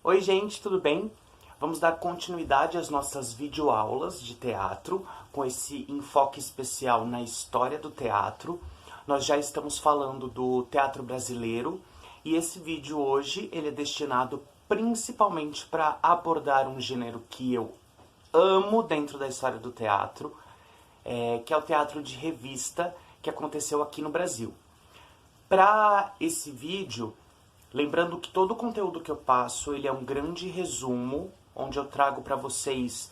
Oi gente, tudo bem? Vamos dar continuidade às nossas videoaulas de teatro, com esse enfoque especial na história do teatro. Nós já estamos falando do teatro brasileiro e esse vídeo hoje ele é destinado principalmente para abordar um gênero que eu amo dentro da história do teatro, que é o teatro de revista que aconteceu aqui no Brasil. Para esse vídeo, lembrando que todo o conteúdo que eu passo, ele é um grande resumo, onde eu trago para vocês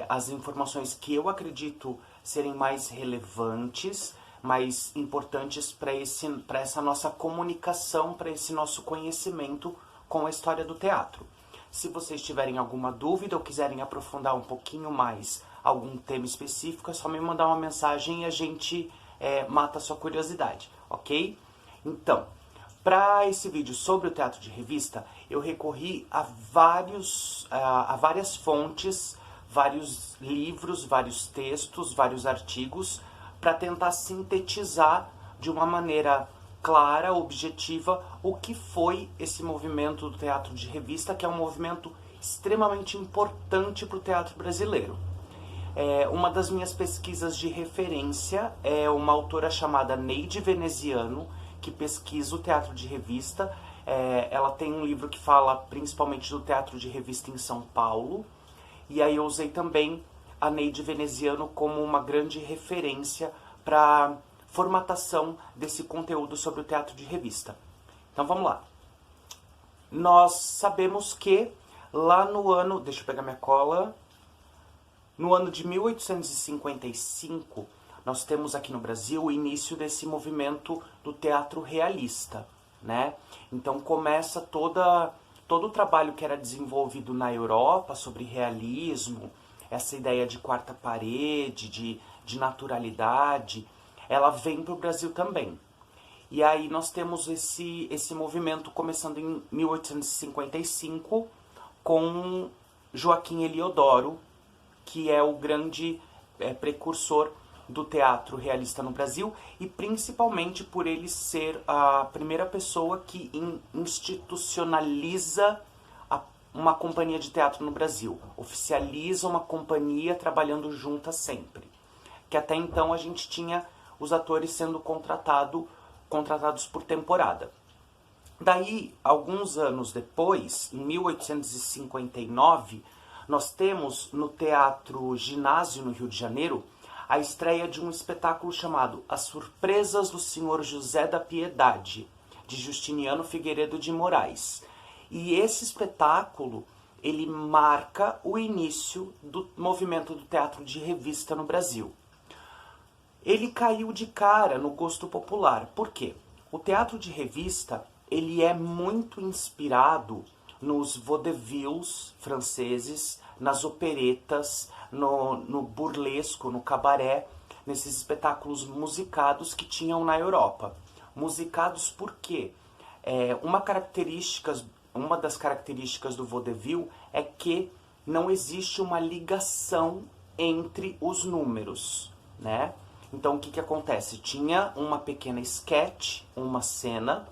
as informações que eu acredito serem mais relevantes, mais importantes para essa nossa comunicação, para esse nosso conhecimento com a história do teatro. Se vocês tiverem alguma dúvida ou quiserem aprofundar um pouquinho mais algum tema específico, é só me mandar uma mensagem e a gente mata a sua curiosidade, ok? Então, para esse vídeo sobre o teatro de revista, eu recorri a várias fontes, vários livros, vários textos, vários artigos, para tentar sintetizar de uma maneira clara, objetiva, o que foi esse movimento do teatro de revista, que é um movimento extremamente importante para o teatro brasileiro. Uma das minhas pesquisas de referência é uma autora chamada Neide Veneziano, que pesquisa o teatro de revista. Ela tem um livro que fala principalmente do teatro de revista em São Paulo. E aí eu usei também a Neide Veneziano como uma grande referência para formatação desse conteúdo sobre o teatro de revista. Então vamos lá. Nós sabemos que lá no ano... Deixa eu pegar minha cola. No ano de 1855... nós temos aqui no Brasil o início desse movimento do teatro realista, né? Então começa todo o trabalho que era desenvolvido na Europa sobre realismo, essa ideia de quarta parede, de naturalidade, ela vem para o Brasil também. E aí nós temos esse movimento começando em 1855 com Joaquim Eliodoro, que é o grande precursor do teatro realista no Brasil, e principalmente por ele ser a primeira pessoa que institucionaliza uma companhia de teatro no Brasil, oficializa uma companhia trabalhando junta sempre. Que até então a gente tinha os atores sendo contratados por temporada. Daí, alguns anos depois, em 1859, nós temos no Teatro Ginásio, no Rio de Janeiro, a estreia de um espetáculo chamado As Surpresas do Senhor José da Piedade, de Justiniano Figueiredo de Moraes. E esse espetáculo, ele marca o início do movimento do teatro de revista no Brasil. Ele caiu de cara no gosto popular. Por quê? O teatro de revista, ele é muito inspirado nos vaudevilles franceses, nas operetas, no burlesco, no cabaré, nesses espetáculos musicados que tinham na Europa. Musicados por quê? Uma das características do vaudeville é que não existe uma ligação entre os números, né? Então o que acontece? Tinha uma pequena sketch, uma cena,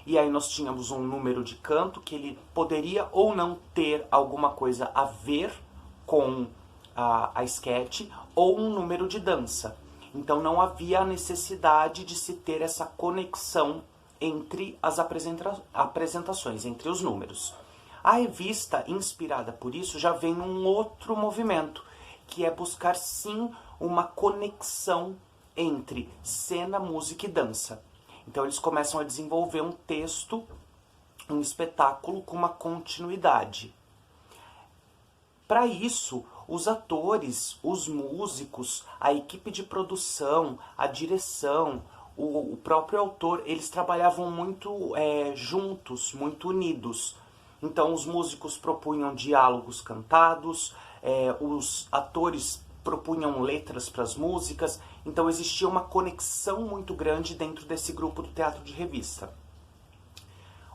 e aí nós tínhamos um número de canto que ele poderia ou não ter alguma coisa a ver com a sketch, ou um número de dança. Então não havia a necessidade de se ter essa conexão entre as apresentações, entre os números. A revista, inspirada por isso, já vem num outro movimento, que é buscar sim uma conexão entre cena, música e dança. Então eles começam a desenvolver um texto, um espetáculo com uma continuidade. Para isso, os atores, os músicos, a equipe de produção, a direção, o próprio autor, eles trabalhavam muito juntos, muito unidos. Então os músicos propunham diálogos cantados, os atores propunham letras para as músicas, então existia uma conexão muito grande dentro desse grupo do teatro de revista.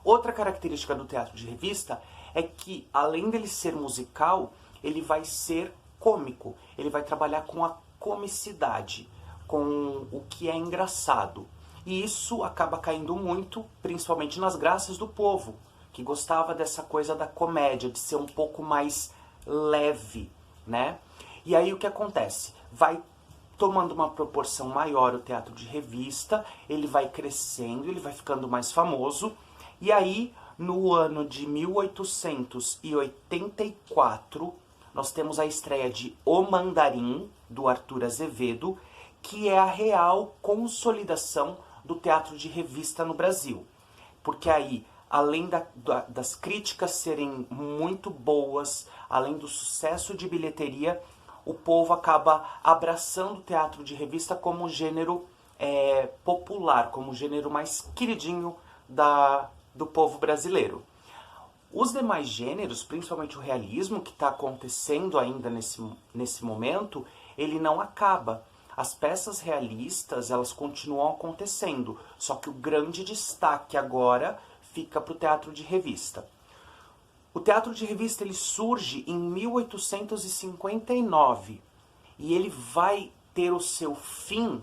Outra característica do teatro de revista é que, além dele ser musical, ele vai ser cômico, ele vai trabalhar com a comicidade, com o que é engraçado. E isso acaba caindo muito, principalmente nas graças do povo, que gostava dessa coisa da comédia, de ser um pouco mais leve, né? E aí o que acontece? Vai tomando uma proporção maior o teatro de revista, ele vai crescendo, ele vai ficando mais famoso, e aí no ano de 1884, nós temos a estreia de O Mandarim, do Arthur Azevedo, que é a real consolidação do teatro de revista no Brasil. Porque aí, além das críticas serem muito boas, além do sucesso de bilheteria, o povo acaba abraçando o teatro de revista como gênero popular, como gênero mais queridinho do povo brasileiro. Os demais gêneros, principalmente o realismo, que está acontecendo ainda nesse momento, ele não acaba. As peças realistas, elas continuam acontecendo, só que o grande destaque agora fica para o teatro de revista. O teatro de revista ele surge em 1859 e ele vai ter o seu fim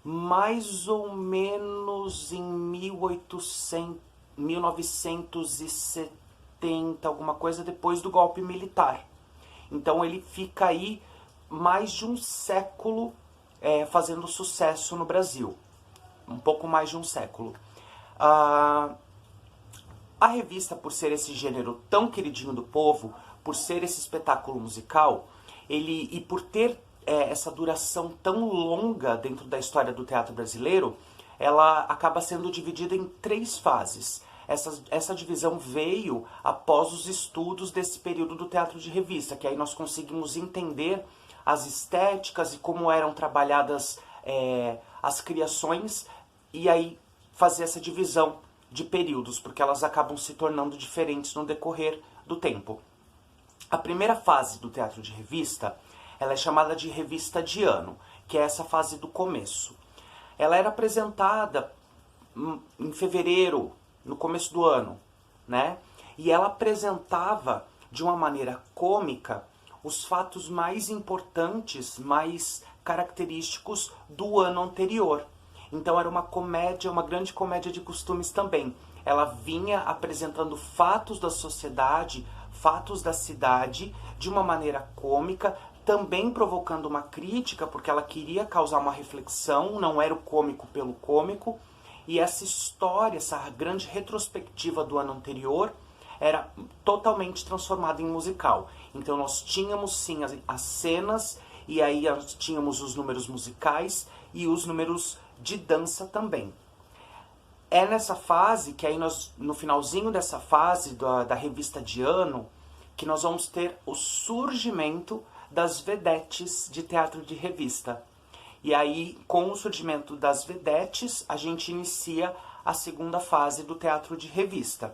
mais ou menos em 1970, alguma coisa depois do golpe militar. Então ele fica aí mais de um século fazendo sucesso no Brasil. Um pouco mais de um século. A revista, por ser esse gênero tão queridinho do povo, por ser esse espetáculo musical, e por ter essa duração tão longa dentro da história do teatro brasileiro, ela acaba sendo dividida em 3 fases. Essa divisão veio após os estudos desse período do teatro de revista, que aí nós conseguimos entender as estéticas e como eram trabalhadas as criações, e aí fazer essa divisão de períodos, porque elas acabam se tornando diferentes no decorrer do tempo. A primeira fase do teatro de revista, ela é chamada de revista de ano, que é essa fase do começo. Ela era apresentada em fevereiro, no começo do ano, né? E ela apresentava de uma maneira cômica os fatos mais importantes, mais característicos do ano anterior. Então era uma comédia, uma grande comédia de costumes também. Ela vinha apresentando fatos da sociedade, fatos da cidade, de uma maneira cômica, também provocando uma crítica, porque ela queria causar uma reflexão, não era o cômico pelo cômico. E essa história, essa grande retrospectiva do ano anterior, era totalmente transformada em musical. Então nós tínhamos sim as cenas, e aí nós tínhamos os números musicais e os números de dança também. É nessa fase que aí nós, no finalzinho dessa fase da revista de ano, que nós vamos ter o surgimento das vedetes de teatro de revista. E aí, com o surgimento das vedetes, a gente inicia a segunda fase do teatro de revista.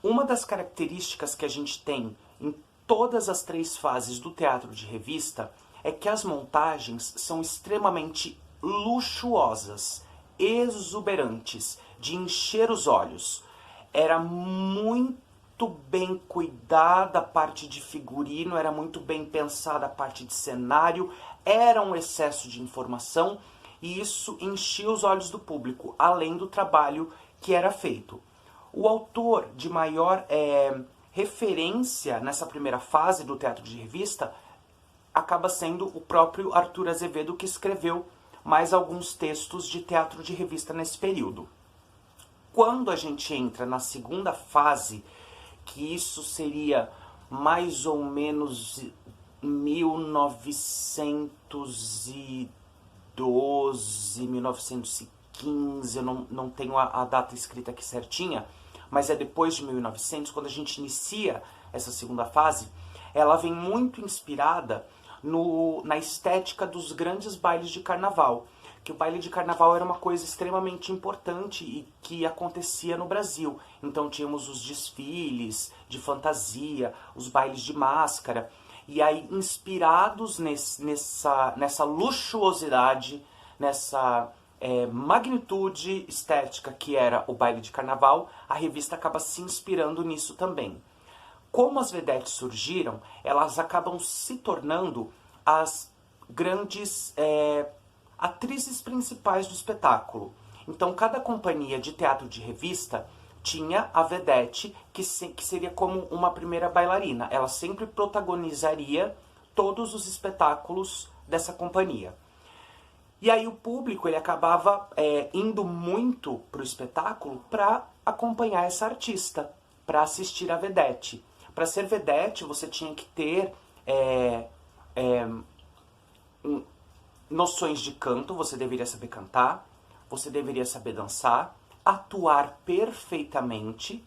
Uma das características que a gente tem em todas as 3 fases do teatro de revista é que as montagens são extremamente luxuosas, exuberantes, de encher os olhos. Era muito bem cuidada a parte de figurino, era muito bem pensada a parte de cenário, era um excesso de informação e isso enchia os olhos do público, além do trabalho que era feito. O autor de maior referência nessa primeira fase do teatro de revista acaba sendo o próprio Arthur Azevedo, que escreveu mais alguns textos de teatro de revista nesse período. Quando a gente entra na segunda fase, que isso seria mais ou menos 1912, 1915, eu não tenho a data escrita aqui certinha, mas é depois de 1900, quando a gente inicia essa segunda fase, ela vem muito inspirada na estética dos grandes bailes de carnaval, que o baile de carnaval era uma coisa extremamente importante e que acontecia no Brasil. Então tínhamos os desfiles de fantasia, os bailes de máscara, e aí inspirados nessa luxuosidade, nessa magnitude estética que era o baile de carnaval, a revista acaba se inspirando nisso também. Como as vedetes surgiram, elas acabam se tornando as grandes atrizes principais do espetáculo. Então cada companhia de teatro de revista tinha a vedete, que seria como uma primeira bailarina. Ela sempre protagonizaria todos os espetáculos dessa companhia. E aí o público ele acabava indo muito para o espetáculo para acompanhar essa artista, para assistir a vedete. Para ser vedete, você tinha que ter noções de canto, você deveria saber cantar, você deveria saber dançar, atuar perfeitamente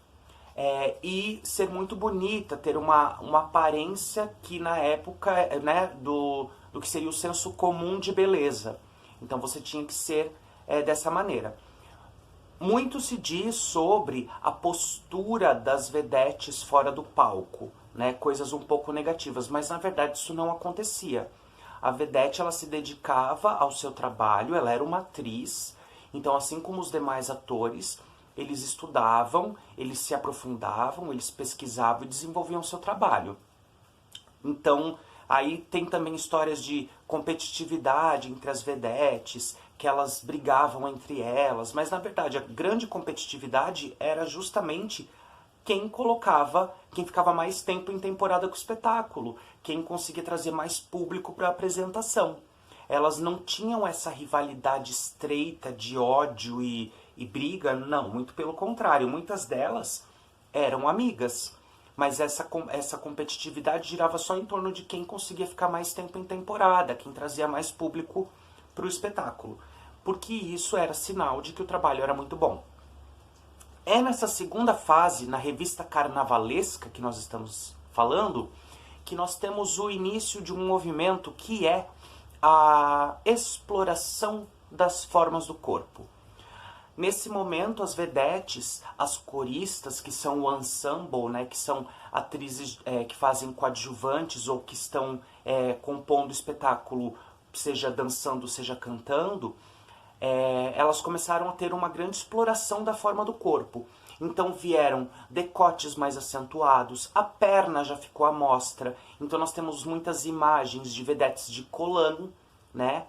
e ser muito bonita, ter uma aparência que na época, né, do que seria o senso comum de beleza. Então você tinha que ser dessa maneira. Muito se diz sobre a postura das vedetes fora do palco, né, coisas um pouco negativas, mas na verdade isso não acontecia. A vedete ela se dedicava ao seu trabalho, ela era uma atriz, então assim como os demais atores, eles estudavam, eles se aprofundavam, eles pesquisavam e desenvolviam seu trabalho. Então, aí tem também histórias de competitividade entre as vedetes, que elas brigavam entre elas, mas na verdade a grande competitividade era justamente quem ficava mais tempo em temporada com o espetáculo, quem conseguia trazer mais público para a apresentação. Elas não tinham essa rivalidade estreita de ódio e briga, não, muito pelo contrário, muitas delas eram amigas, mas essa competitividade girava só em torno de quem conseguia ficar mais tempo em temporada, quem trazia mais público para o espetáculo, porque isso era sinal de que o trabalho era muito bom. É nessa segunda fase, na revista carnavalesca que nós estamos falando, que nós temos o início de um movimento que é a exploração das formas do corpo. Nesse momento, as vedetes, as coristas, que são o ensemble, né, que são atrizes que fazem coadjuvantes ou que estão compondo o espetáculo, seja dançando, seja cantando, elas começaram a ter uma grande exploração da forma do corpo. Então vieram decotes mais acentuados, a perna já ficou à mostra. Então nós temos muitas imagens de vedetes de colã, né?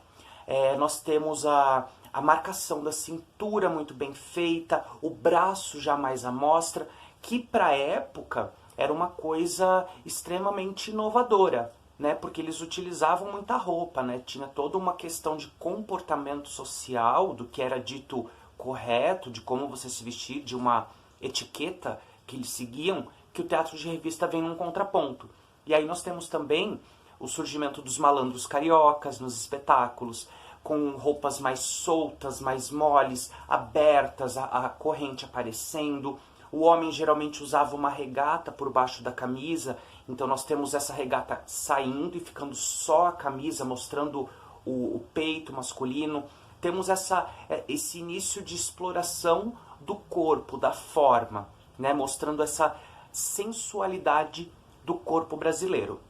Nós temos a marcação da cintura muito bem feita, o braço já mais à mostra, que para a época era uma coisa extremamente inovadora, né? Porque eles utilizavam muita roupa, né? Tinha toda uma questão de comportamento social, do que era dito correto, de como você se vestir, de uma etiqueta que eles seguiam, que o teatro de revista vem num contraponto. E aí nós temos também o surgimento dos malandros cariocas nos espetáculos, com roupas mais soltas, mais moles, abertas, a corrente aparecendo. O homem geralmente usava uma regata por baixo da camisa, então nós temos essa regata saindo e ficando só a camisa, mostrando o peito masculino. Temos esse início de exploração do corpo, da forma, né? Mostrando essa sensualidade do corpo brasileiro.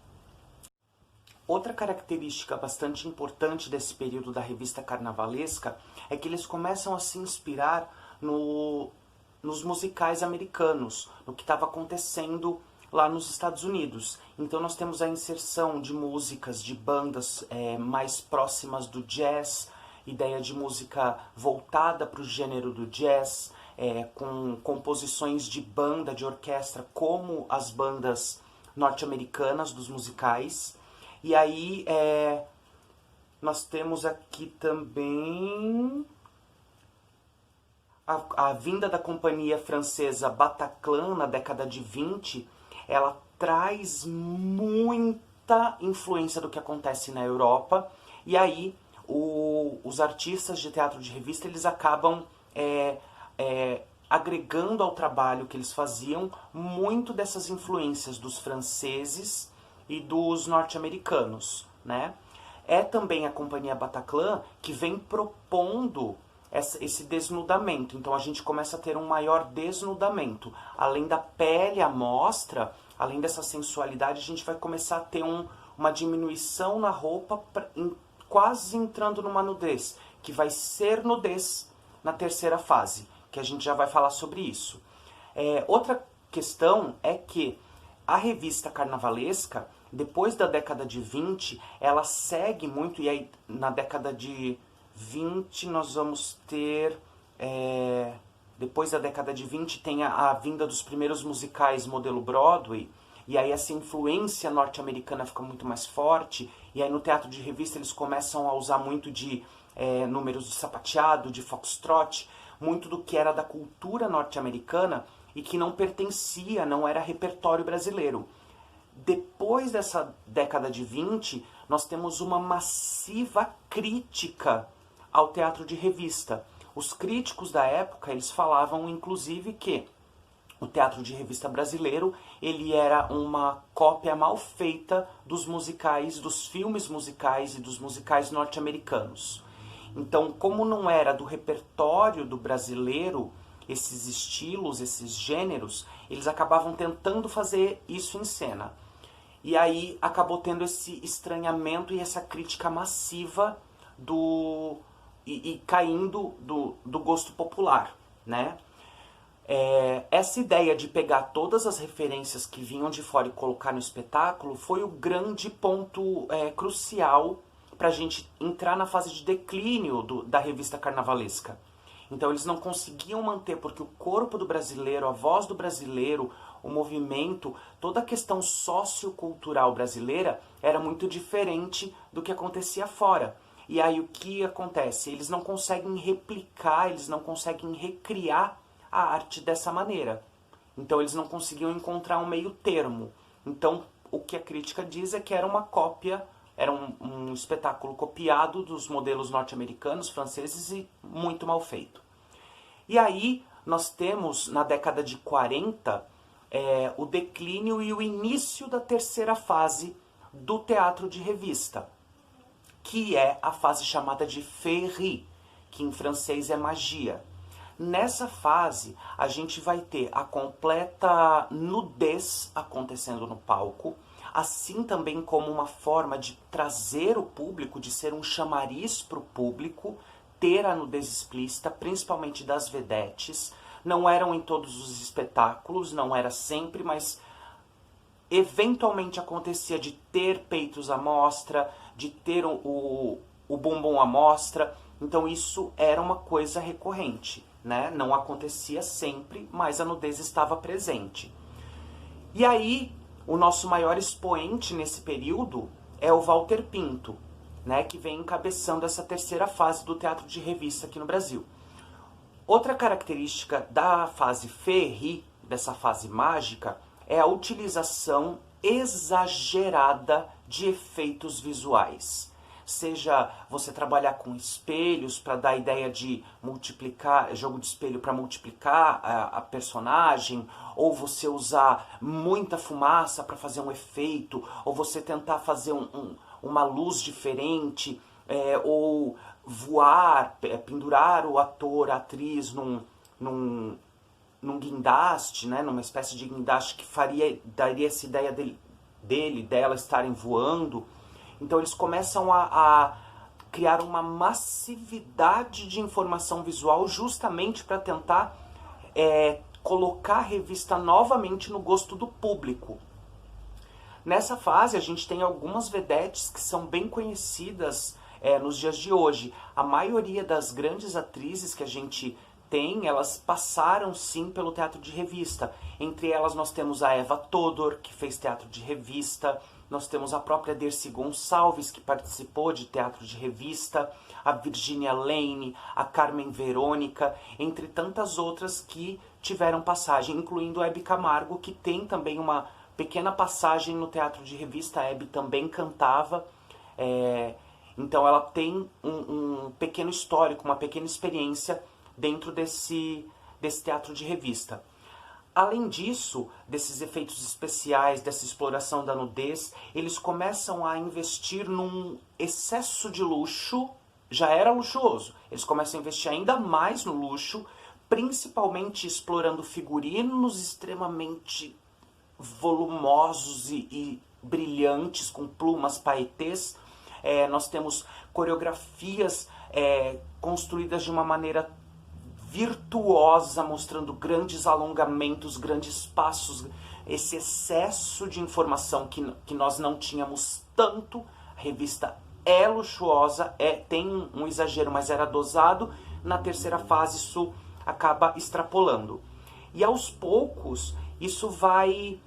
Outra característica bastante importante desse período da revista carnavalesca é que eles começam a se inspirar nos musicais americanos, no que estava acontecendo lá nos Estados Unidos. Então nós temos a inserção de músicas de bandas mais próximas do jazz, ideia de música voltada para o gênero do jazz, com composições de banda, de orquestra, como as bandas norte-americanas dos musicais. E aí nós temos aqui também a vinda da companhia francesa Bataclan na década de 20, ela traz muita influência do que acontece na Europa, e aí os artistas de teatro de revista eles acabam agregando ao trabalho que eles faziam muito dessas influências dos franceses e dos norte-americanos, né? É também a companhia Bataclan que vem propondo esse desnudamento. Então a gente começa a ter um maior desnudamento. Além da pele à mostra, além dessa sensualidade, a gente vai começar a ter uma diminuição na roupa, quase entrando numa nudez, que vai ser nudez na terceira fase, que a gente já vai falar sobre isso. Outra questão é que a revista carnavalesca, depois da década de 20, ela segue muito, e aí na década de 20 nós vamos ter depois da década de 20, tem a vinda dos primeiros musicais modelo Broadway, e aí essa influência norte-americana fica muito mais forte, e aí no teatro de revista eles começam a usar muito de números de sapateado, de foxtrot, muito do que era da cultura norte-americana e que não pertencia, não era repertório brasileiro. Depois dessa década de 20, nós temos uma massiva crítica ao teatro de revista. Os críticos da época, eles falavam inclusive que o teatro de revista brasileiro, ele era uma cópia mal feita dos musicais, dos filmes musicais e dos musicais norte-americanos. Então, como não era do repertório do brasileiro, esses estilos, esses gêneros, eles acabavam tentando fazer isso em cena. E aí acabou tendo esse estranhamento e essa crítica massiva e caindo do gosto popular, né? Essa ideia de pegar todas as referências que vinham de fora e colocar no espetáculo foi o grande ponto crucial para a gente entrar na fase de declínio da revista carnavalesca. Então eles não conseguiam manter, porque o corpo do brasileiro, a voz do brasileiro, o movimento, toda a questão sociocultural brasileira era muito diferente do que acontecia fora. E aí o que acontece? Eles não conseguem replicar, eles não conseguem recriar a arte dessa maneira. Então eles não conseguiam encontrar um meio termo. Então o que a crítica diz é que era uma cópia, era um espetáculo copiado dos modelos norte-americanos, franceses e muito mal feito. E aí nós temos, na década de 40, o declínio e o início da terceira fase do teatro de revista, que é a fase chamada de féerie, que em francês é magia. Nessa fase, a gente vai ter a completa nudez acontecendo no palco, assim também como uma forma de trazer o público, de ser um chamariz para o público, ter a nudez explícita, principalmente das vedetes. Não eram em todos os espetáculos, não era sempre, mas eventualmente acontecia de ter peitos à mostra, de ter o bumbum à mostra. Então isso era uma coisa recorrente, né? Não acontecia sempre, mas a nudez estava presente. E aí, o nosso maior expoente nesse período é o Walter Pinto, né? Que vem encabeçando essa terceira fase do teatro de revista aqui no Brasil. Outra característica da fase féerie, dessa fase mágica, é a utilização exagerada de efeitos visuais. Seja você trabalhar com espelhos para dar a ideia de multiplicar, jogo de espelho para multiplicar a personagem, ou você usar muita fumaça para fazer um efeito, ou você tentar fazer uma luz diferente, ou voar, pendurar o ator, a atriz num guindaste, né, numa espécie de guindaste que daria essa ideia dela estarem voando. Então eles começam a criar uma massividade de informação visual justamente para tentar colocar a revista novamente no gosto do público. Nessa fase a gente tem algumas vedetes que são bem conhecidas nos dias de hoje. A maioria das grandes atrizes que a gente tem, elas passaram sim pelo teatro de revista. Entre elas nós temos a Eva Todor, que fez teatro de revista. Nós temos a própria Dercy Gonçalves, que participou de teatro de revista, a Virginia Lane, a Carmen Verônica, entre tantas outras que tiveram passagem, incluindo a Hebe Camargo, que tem também uma pequena passagem no teatro de revista. A Hebe também cantava, então ela tem um pequeno histórico, uma pequena experiência dentro desse teatro de revista. Além disso, desses efeitos especiais, dessa exploração da nudez, eles começam a investir num excesso de luxo. Já era luxuoso, eles começam a investir ainda mais no luxo, principalmente explorando figurinos extremamente volumosos e brilhantes, com plumas, paetês. Nós temos coreografias construídas de uma maneira virtuosa, mostrando grandes alongamentos, grandes passos, esse excesso de informação que nós não tínhamos tanto. A revista é luxuosa, tem um exagero, mas era dosado. Na terceira fase isso acaba extrapolando. E aos poucos, isso vai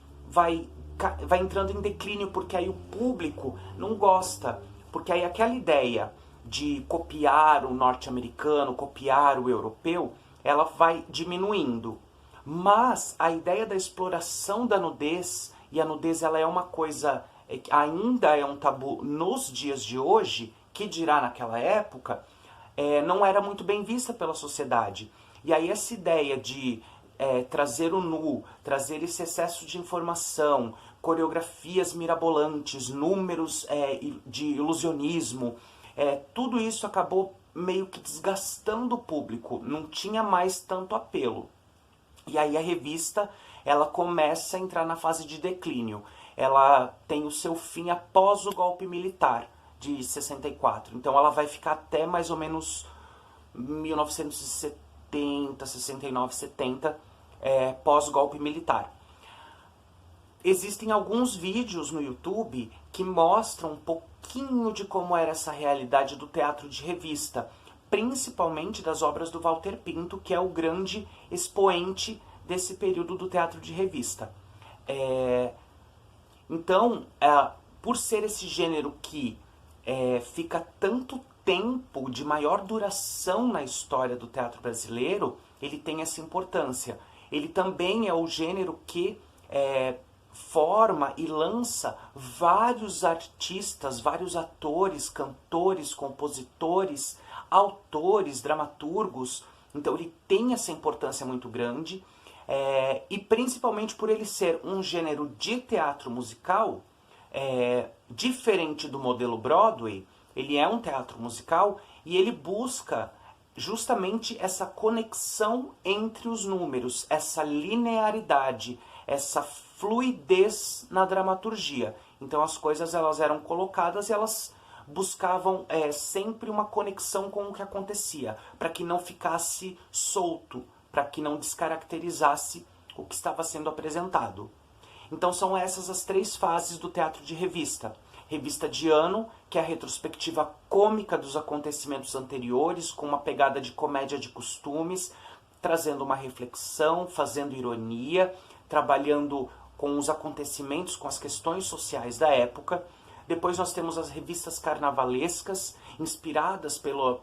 entrando em declínio, porque aí o público não gosta. Porque aí aquela ideia de copiar o norte-americano, copiar o europeu, ela vai diminuindo. Mas a ideia da exploração da nudez, e a nudez ela é uma coisa, ainda é um tabu nos dias de hoje, que dirá naquela época, não era muito bem vista pela sociedade. E aí essa ideia de trazer o nu, trazer esse excesso de informação, coreografias mirabolantes, números de ilusionismo, tudo isso acabou meio que desgastando o público, não tinha mais tanto apelo. E aí a revista ela começa a entrar na fase de declínio. Ela tem o seu fim após o golpe militar de 64. Então ela vai ficar até mais ou menos 1970, 69, 70, pós-golpe militar. Existem alguns vídeos no YouTube que mostram um pouquinho de como era essa realidade do teatro de revista, principalmente das obras do Walter Pinto, que é o grande expoente desse período do teatro de revista. Então, por ser esse gênero que fica tanto tempo, de maior duração na história do teatro brasileiro, ele tem essa importância. Ele também é o gênero que forma e lança vários artistas, vários atores, cantores, compositores, autores, dramaturgos. Então ele tem essa importância muito grande, e principalmente por ele ser um gênero de teatro musical, diferente do modelo Broadway. Ele é um teatro musical e ele busca justamente essa conexão entre os números, essa linearidade, essa fluidez na dramaturgia. Então as coisas elas eram colocadas e elas buscavam sempre uma conexão com o que acontecia, para que não ficasse solto, para que não descaracterizasse o que estava sendo apresentado. Então são essas as três fases do teatro de revista. Revista de ano, que é a retrospectiva cômica dos acontecimentos anteriores, com uma pegada de comédia de costumes, trazendo uma reflexão, fazendo ironia, trabalhando com os acontecimentos, com as questões sociais da época. Depois nós temos as revistas carnavalescas, inspiradas pelo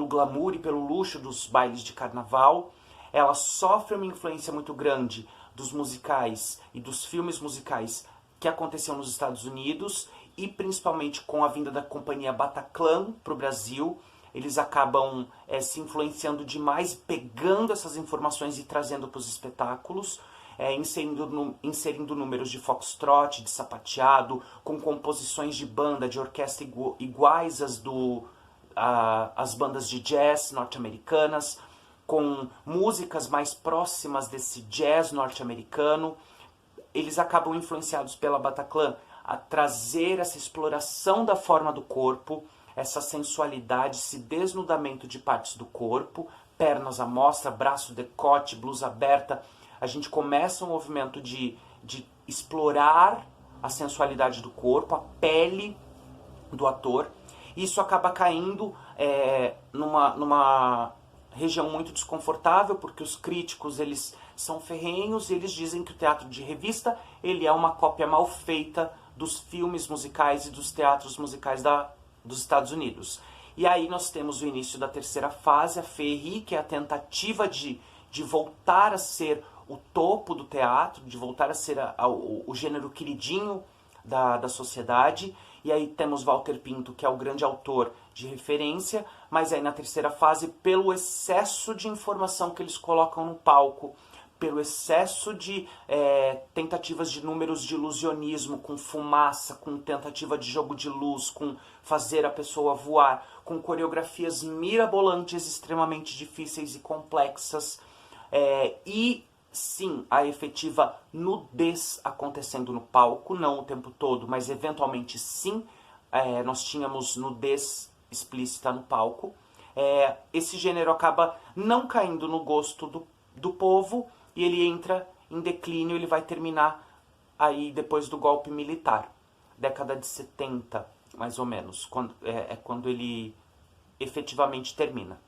glamour e pelo luxo dos bailes de carnaval. Ela sofre uma influência muito grande dos musicais e dos filmes musicais que aconteciam nos Estados Unidos, e principalmente com a vinda da companhia Bataclan para o Brasil. Eles acabam se influenciando demais, pegando essas informações e trazendo para os espetáculos, inserindo números de foxtrot, de sapateado, com composições de banda, de orquestra iguais às bandas de jazz norte-americanas, com músicas mais próximas desse jazz norte-americano. Eles acabam influenciados pela Bataclan a trazer essa exploração da forma do corpo, essa sensualidade, esse desnudamento de partes do corpo, pernas à mostra, braço, decote, blusa aberta. A gente começa um movimento de explorar a sensualidade do corpo, a pele do ator. E isso acaba caindo numa região muito desconfortável, porque os críticos eles são ferrenhos e eles dizem que o teatro de revista ele é uma cópia mal feita dos filmes musicais e dos teatros musicais dos Estados Unidos. E aí nós temos o início da terceira fase, a Féerie, que é a tentativa de voltar a ser o topo do teatro, de voltar a ser o gênero queridinho da sociedade. E aí temos Walter Pinto, que é o grande autor de referência, mas aí na terceira fase, pelo excesso de informação que eles colocam no palco, pelo excesso de tentativas de números de ilusionismo, com fumaça, com tentativa de jogo de luz, com fazer a pessoa voar, com coreografias mirabolantes, extremamente difíceis e complexas, e sim, a efetiva nudez acontecendo no palco, não o tempo todo, mas eventualmente sim, nós tínhamos nudez explícita no palco. Esse gênero acaba não caindo no gosto do povo, e ele entra em declínio. Ele vai terminar aí depois do golpe militar, década de 70, mais ou menos, quando ele efetivamente termina.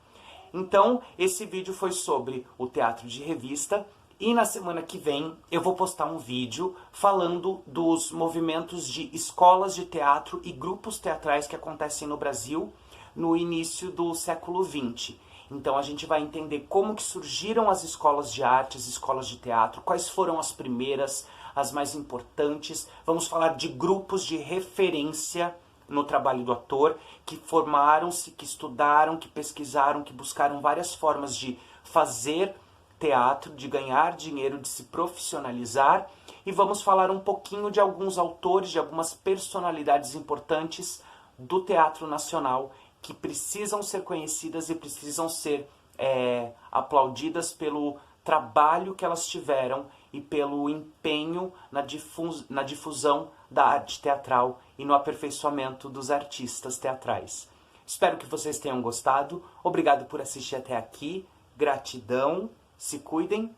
Então, esse vídeo foi sobre o teatro de revista, e na semana que vem eu vou postar um vídeo falando dos movimentos de escolas de teatro e grupos teatrais que acontecem no Brasil no início do século XX. Então a gente vai entender como que surgiram as escolas de arte, as escolas de teatro, quais foram as primeiras, as mais importantes. Vamos falar de grupos de referência no trabalho do ator, que formaram-se, que estudaram, que pesquisaram, que buscaram várias formas de fazer teatro, de ganhar dinheiro, de se profissionalizar. E vamos falar um pouquinho de alguns autores, de algumas personalidades importantes do teatro nacional que precisam ser conhecidas e precisam ser aplaudidas pelo trabalho que elas tiveram e pelo empenho na difusão da arte teatral e no aperfeiçoamento dos artistas teatrais. Espero que vocês tenham gostado. Obrigado por assistir até aqui. Gratidão. Se cuidem